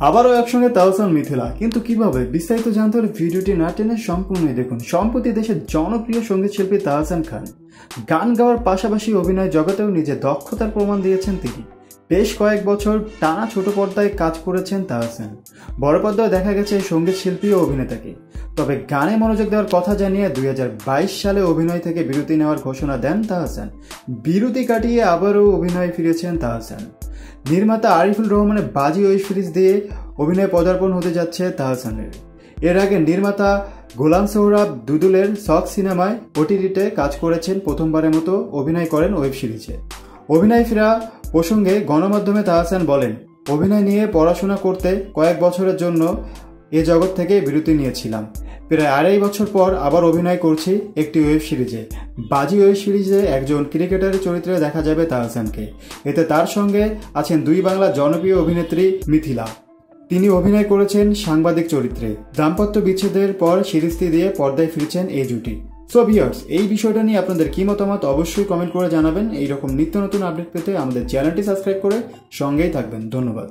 আবারও একসঙ্গে তাহসান মিথিলা, কিন্তু কিভাবে? বিস্তারিত জানতে হলে ভিডিওটি না টেনে সম্পূর্ণই দেখুন। সম্প্রতি দেশের জনপ্রিয় সঙ্গীত শিল্পী তাহসান খান গান গাওয়ার পাশাপাশি অভিনয় জগতেও নিজের দক্ষতার প্রমাণ দিয়েছেন তিনি। বেশ কয়েক বছর টানা ছোট পর্দায় কাজ করেছেন তাহসান। বড় পর্দায় দেখা গেছে সঙ্গীত শিল্পী ও অভিনেতাকে। তবে গানে মনোযোগ দেওয়ার কথা জানিয়ে 2022 সালে অভিনয় থেকে বিরতি নেওয়ার ঘোষণা দেন তাহসান। বিরতি কাটিয়ে আবারও অভিনয়ে ফিরেছেন তাহসান। নির্মাতা আরিফুল রহমানের বাজি ওয়েব সিরিজ দিয়ে অভিনয়ে পদার্পণ হতে যাচ্ছে তাহসানের। এর আগে নির্মাতা গোলাম সোহরাব দুদুলের শখ সিনেমায় ওটিটিতে কাজ করেছেন। প্রথমবারের মতো অভিনয় করেন ওয়েব সিরিজে। অভিনয় ফেরা প্রসঙ্গে গণমাধ্যমে তাহসান বলেন, অভিনয় নিয়ে পড়াশোনা করতে কয়েক বছরের জন্য এ জগৎ থেকে বিরতি নিয়েছিলাম। প্রায় 2.5 বছর পর আবার অভিনয় করছি একটি ওয়েব সিরিজে। বাজি ওয়েব সিরিজে একজন ক্রিকেটারের চরিত্রে দেখা যাবে তাহসানকে। এতে তার সঙ্গে আছেন 2 বাংলার জনপ্রিয় অভিনেত্রী মিথিলা। তিনি অভিনয় করেছেন সাংবাদিক চরিত্রে। দাম্পত্য বিচ্ছেদের পর সিরিজটি দিয়ে পর্দায় ফিরছেন এই জুটি। সো ভিউয়ার্স, এই বিষয়টা নিয়ে আপনাদের কি মতামত অবশ্যই কমেন্ট করে জানাবেন। এইরকম নিত্য নতুন আপডেট পেতে আমাদের চ্যানেলটি সাবস্ক্রাইব করে সঙ্গেই থাকবেন। ধন্যবাদ।